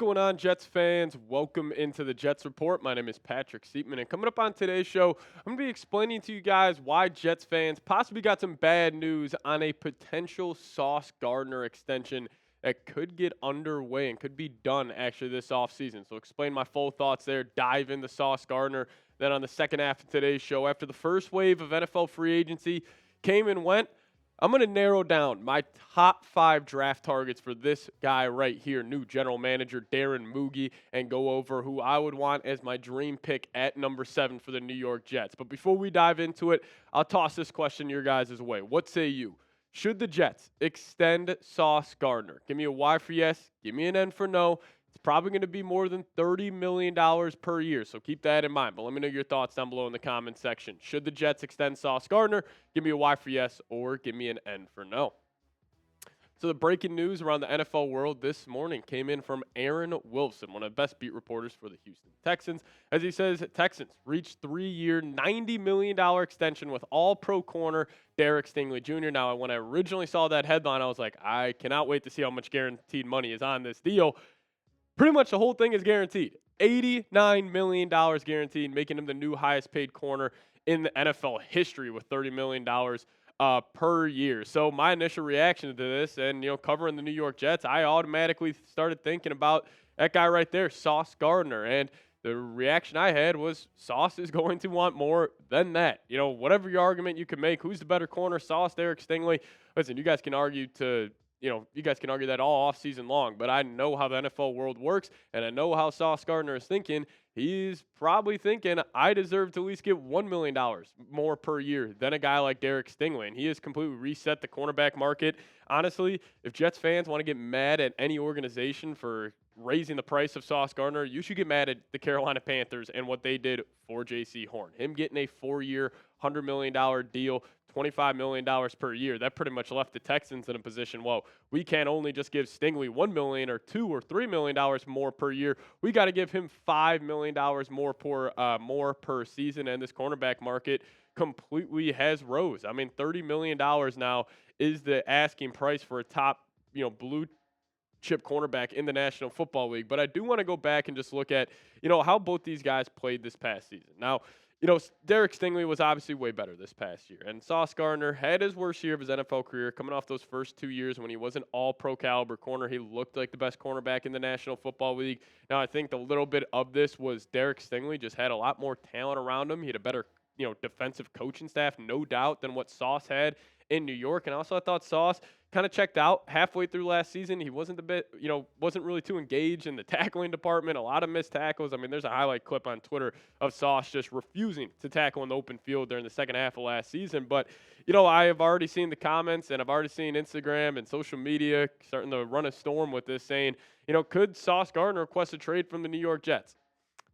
going on, Jets fans? Welcome into the Jets Report. My name is Patrick Siepman, and coming up on today's show, I'm going to be explaining to you guys why Jets fans possibly got some bad news on a potential Sauce Gardner extension that could get underway and could be done actually this offseason. So explain my full thoughts there, dive into Sauce Gardner. Then on the second half of today's show, after the first wave of NFL free agency came and went, I'm going to narrow down my top 5 draft targets for this guy right here, new general manager Darren Moogie, and go over who I would want as my dream pick at number 7 for the New York Jets. But before we dive into it, I'll toss this question your guys' way. What say you? Should the Jets extend Sauce Gardner? Give me a Y for yes, give me an N for no. It's probably going to be more than $30 million per year, so keep that in mind. But let me know your thoughts down below in the comments section. Should the Jets extend Sauce Gardner? Give me a Y for yes, or give me an N for no. So the breaking news around the NFL world this morning came in from Aaron Wilson, one of the best beat reporters for the Houston Texans. As he says, Texans reached 3-year, $90 million extension with all-pro corner Derek Stingley Jr. Now, when I originally saw that headline, I was like, I cannot wait to see how much guaranteed money is on this deal. Pretty much the whole thing is guaranteed. $89 million guaranteed, making him the new highest paid corner in the NFL history with $30 million per year. So my initial reaction to this and, covering the New York Jets, I automatically started thinking about that guy right there, Sauce Gardner. And the reaction I had was Sauce is going to want more than that. Whatever your argument you can make, who's the better corner, Sauce, Derek Stingley? Listen, you guys can argue that all offseason long, but I know how the NFL world works, and I know how Sauce Gardner is thinking. He's probably thinking, I deserve to at least get $1 million more per year than a guy like Derek Stingley, and he has completely reset the cornerback market. Honestly, if Jets fans want to get mad at any organization for raising the price of Sauce Gardner, you should get mad at the Carolina Panthers and what they did for J.C. Horn. Him getting a 4-year, $100 million deal, $25 million per year, that pretty much left the Texans in a position, well, we can't only just give Stingley $1 million or $2 or $3 million more per year. We got to give him $5 million more per season, and this cornerback market completely has rose. I mean, $30 million now is the asking price for a top, blue chip cornerback in the National Football League. But I do want to go back and just look at, how both these guys played this past season. Now, Derek Stingley was obviously way better this past year. And Sauce Gardner had his worst year of his NFL career, coming off those first 2 years when he was an all-pro caliber corner. He looked like the best cornerback in the National Football League. Now, I think the little bit of this was Derek Stingley just had a lot more talent around him. He had a better, defensive coaching staff, no doubt, than what Sauce had in New York. And also, I thought Sauce kind of checked out halfway through last season. He wasn't wasn't really too engaged in the tackling department. A lot of missed tackles. I mean, there's a highlight clip on Twitter of Sauce just refusing to tackle in the open field during the second half of last season. But, I have already seen the comments, and I've already seen Instagram and social media starting to run a storm with this, saying, could Sauce Gardner request a trade from the New York Jets?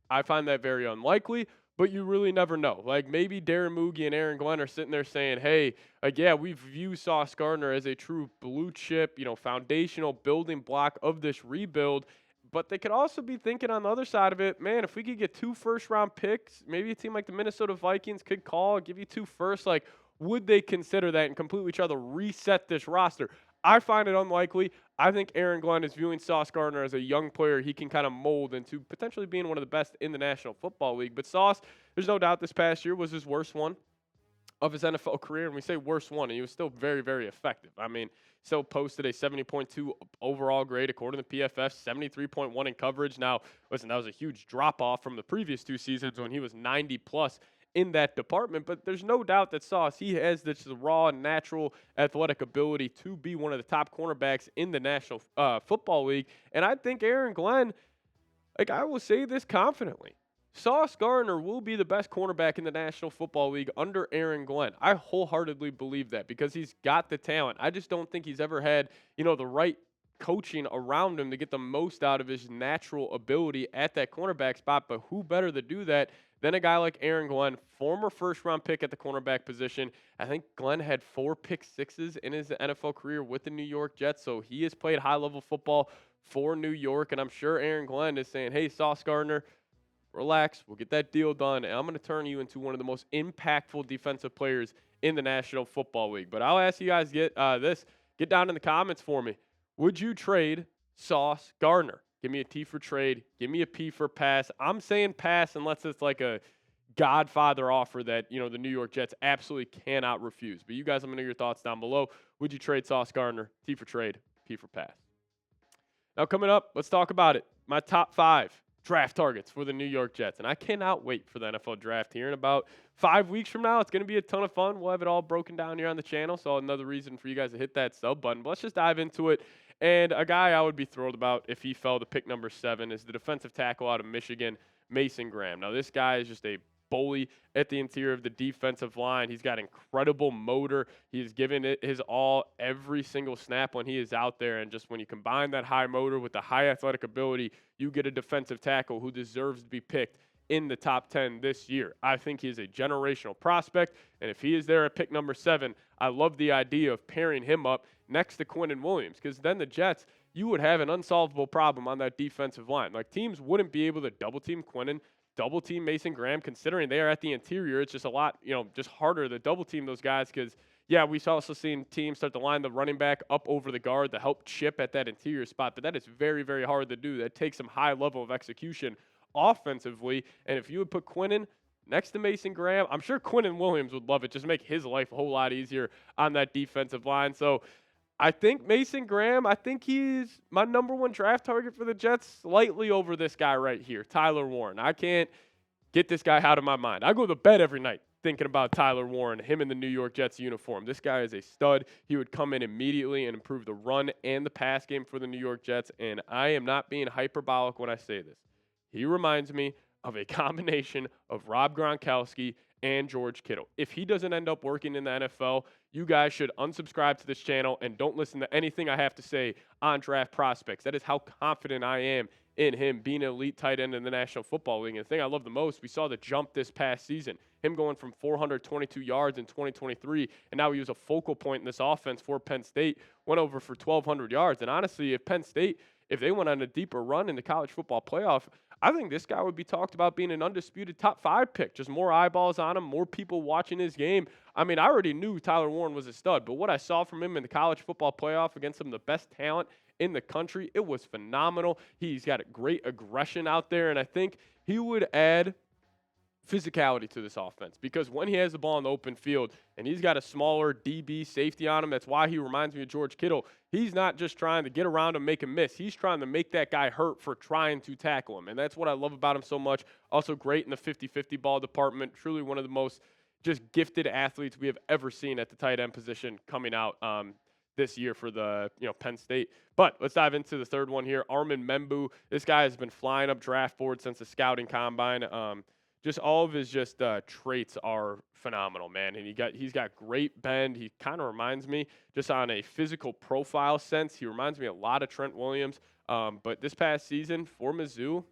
I find that very unlikely. But you really never know. Like, maybe Darren Moogie and Aaron Glenn are sitting there saying, hey, we view Sauce Gardner as a true blue chip, foundational building block of this rebuild. But they could also be thinking on the other side of it, man, if we could get 2 first-round picks, maybe a team like the Minnesota Vikings could call, give you 2 firsts. Like, would they consider that and completely try to reset this roster? I find it unlikely. I think Aaron Glenn is viewing Sauce Gardner as a young player he can kind of mold into potentially being one of the best in the National Football League. But Sauce, there's no doubt this past year was his worst one of his NFL career. And we say worst one, and he was still very, very effective. I mean, still posted a 70.2 overall grade according to PFF, 73.1 in coverage. Now, listen, that was a huge drop-off from the previous 2 seasons when he was 90-plus in that department, but there's no doubt that Sauce, he has this raw, natural, athletic ability to be one of the top cornerbacks in the National Football League, and I think Aaron Glenn, I will say this confidently, Sauce Gardner will be the best cornerback in the National Football League under Aaron Glenn. I wholeheartedly believe that because he's got the talent. I just don't think he's ever had, the right coaching around him to get the most out of his natural ability at that cornerback spot, but who better to do that than a guy like Aaron Glenn, former first-round pick at the cornerback position. I think Glenn had 4 pick-sixes in his NFL career with the New York Jets, so he has played high-level football for New York, and I'm sure Aaron Glenn is saying, hey, Sauce Gardner, relax, we'll get that deal done, and I'm going to turn you into one of the most impactful defensive players in the National Football League. But I'll ask you guys get down in the comments for me. Would you trade Sauce Gardner? Give me a T for trade. Give me a P for pass. I'm saying pass unless it's like a Godfather offer that, the New York Jets absolutely cannot refuse. But you guys, let me know your thoughts down below. Would you trade Sauce Gardner? T for trade, P for pass. Now, coming up, let's talk about it. My top 5 draft targets for the New York Jets. And I cannot wait for the NFL draft here in about 5 weeks from now. It's going to be a ton of fun. We'll have it all broken down here on the channel. So another reason for you guys to hit that sub button. But let's just dive into it. And a guy I would be thrilled about if he fell to pick number 7 is the defensive tackle out of Michigan, Mason Graham. Now, this guy is just a bully at the interior of the defensive line. He's got incredible motor. He's given it his all every single snap when he is out there. And just when you combine that high motor with the high athletic ability, you get a defensive tackle who deserves to be picked in the top 10 this year. I think he is a generational prospect. And if he is there at pick number 7, I love the idea of pairing him up next to Quinnen Williams, because then the Jets, you would have an unsolvable problem on that defensive line. Like, teams wouldn't be able to double team Quinnen, double team Mason Graham, considering they are at the interior. It's just a lot, just harder to double team those guys because, yeah, we've also seen teams start to line the running back up over the guard to help chip at that interior spot, but that is very, very hard to do. That takes some high level of execution offensively, and if you would put Quinnen next to Mason Graham, I'm sure Quinnen Williams would love it. Just make his life a whole lot easier on that defensive line. So I think Mason Graham, I think he's my number 1 draft target for the Jets, slightly over this guy right here, Tyler Warren. I can't get this guy out of my mind. I go to bed every night thinking about Tyler Warren, him in the New York Jets uniform. This guy is a stud. He would come in immediately and improve the run and the pass game for the New York Jets, and I am not being hyperbolic when I say this. He reminds me of a combination of Rob Gronkowski and George Kittle. If he doesn't end up working in the NFL, you guys should unsubscribe to this channel and don't listen to anything I have to say on draft prospects. That is how confident I am in him being an elite tight end in the National Football League. And the thing I love the most, we saw the jump this past season. Him going from 422 yards in 2023, and now he was a focal point in this offense for Penn State, went over for 1,200 yards. And honestly, if Penn State, if they went on a deeper run in the college football playoff, I think this guy would be talked about being an undisputed top 5 pick. Just more eyeballs on him, more people watching his game. I mean, I already knew Tyler Warren was a stud, but what I saw from him in the college football playoff against some of the best talent in the country, it was phenomenal. He's got a great aggression out there, and I think he would add physicality to this offense, because when he has the ball in the open field and he's got a smaller DB safety on him, that's why he reminds me of George Kittle. He's not just trying to get around him, make him miss. He's trying to make that guy hurt for trying to tackle him, and that's what I love about him so much. Also great in the 50-50 ball department. Truly one of the most just gifted athletes we have ever seen at the tight end position coming out this year for the Penn State. But let's dive into the third one here. Armin Membu. This guy has been flying up draft boards since the scouting combine. Just all of his traits are phenomenal, man. And he's got great bend. He kind of reminds me, just on a physical profile sense, he reminds me a lot of Trent Williams. But this past season for Mizzou,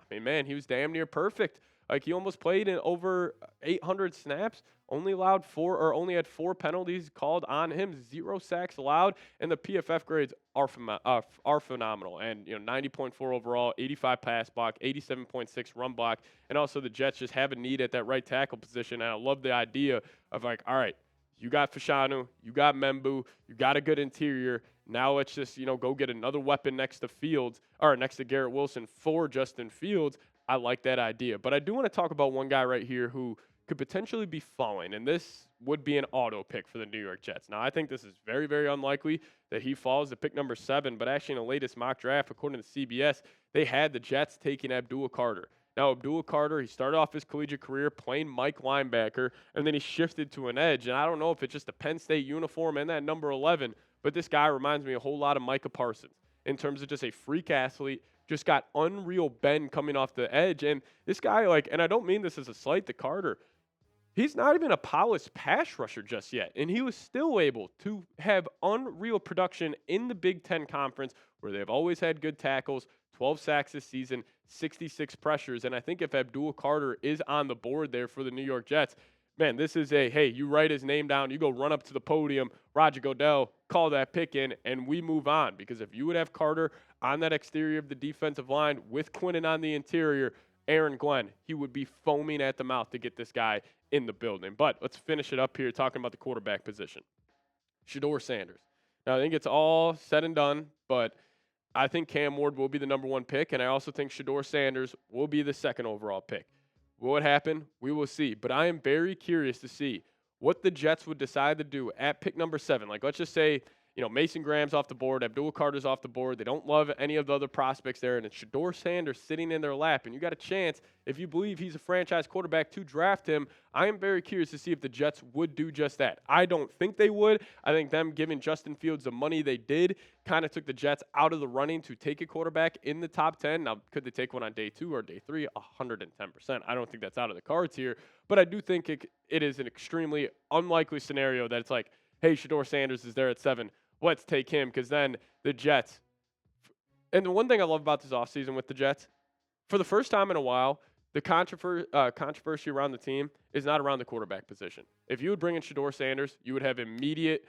I mean, man, he was damn near perfect. Like, he almost played in over 800 snaps, only had 4 penalties called on him, 0 sacks allowed, and the PFF grades are phenomenal. And 90.4 overall, 85 pass block, 87.6 run block, and also the Jets just have a need at that right tackle position. And I love the idea of, like, all right, you got Fashanu, you got Membu, you got a good interior. Now let's just go get another weapon next to Garrett Wilson for Justin Fields. I like that idea. But I do want to talk about one guy right here who could potentially be falling, and this would be an auto pick for the New York Jets. Now, I think this is very, very unlikely that he falls to pick number 7, but actually in the latest mock draft, according to CBS, they had the Jets taking Abdul Carter. Now, Abdul Carter, he started off his collegiate career playing Mike linebacker, and then he shifted to an edge. And I don't know if it's just a Penn State uniform and that number 11, but this guy reminds me a whole lot of Micah Parsons in terms of just a freak athlete, just got unreal bend coming off the edge. And this guy, and I don't mean this as a slight to Carter, he's not even a polished pass rusher just yet, and he was still able to have unreal production in the Big Ten Conference, where they've always had good tackles, 12 sacks this season, 66 pressures. And I think if Abdul Carter is on the board there for the New York Jets, man, this is hey, you write his name down, you go run up to the podium, Roger Goodell, call that pick in, and we move on. Because if you would have Carter on that exterior of the defensive line with Quinnen on the interior, Aaron Glenn, he would be foaming at the mouth to get this guy in the building. But let's finish it up here talking about the quarterback position. Shedeur Sanders. Now, I think it's all said and done, but I think Cam Ward will be the number 1 pick, and I also think Shedeur Sanders will be the 2nd overall pick. Will it happen? We will see. But I am very curious to see what the Jets would decide to do at pick number 7. Like, let's just say, Mason Graham's off the board, Abdul Carter's off the board. They don't love any of the other prospects there, and it's Shedeur Sanders sitting in their lap. And you got a chance, if you believe he's a franchise quarterback, to draft him. I am very curious to see if the Jets would do just that. I don't think they would. I think them giving Justin Fields the money they did kind of took the Jets out of the running to take a quarterback in the top 10. Now, could they take one on day 2 or day 3? 110%. I don't think that's out of the cards here. But I do think it is an extremely unlikely scenario that it's like, hey, Shedeur Sanders is there at 7. Let's take him, because then the Jets. And the one thing I love about this offseason with the Jets, for the first time in a while, the controversy around the team is not around the quarterback position. If you would bring in Shedeur Sanders, you would have immediate,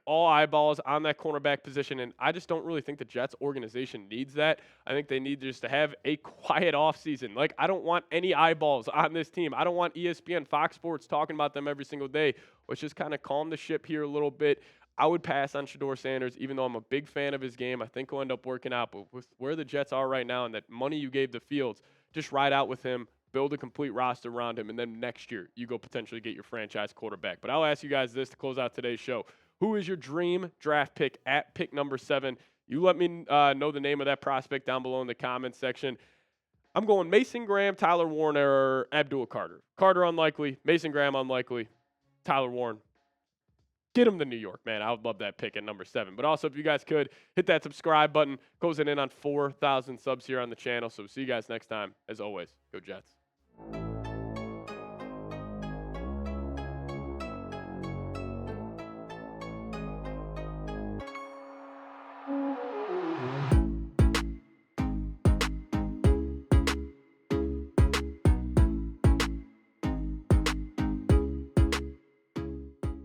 all eyeballs on that cornerback position, and I just don't really think the Jets organization needs that. I think they need just to have a quiet offseason. I don't want any eyeballs on this team. I don't want ESPN, Fox Sports talking about them every single day. Let's just kind of calm the ship here a little bit. I would pass on Shedeur Sanders, even though I'm a big fan of his game. I think he'll end up working out. But with where the Jets are right now and that money you gave the Fields, just ride out with him, build a complete roster around him, and then next year you go potentially get your franchise quarterback. But I'll ask you guys this to close out today's show. Who is your dream draft pick at pick number 7? You let me know the name of that prospect down below in the comments section. I'm going Mason Graham, Tyler Warren, or Abdul Carter. Carter unlikely, Mason Graham unlikely, Tyler Warren. Get him to New York, man. I would love that pick at number 7. But also, if you guys could, hit that subscribe button. Closing in on 4,000 subs here on the channel. So see you guys next time. As always, go Jets.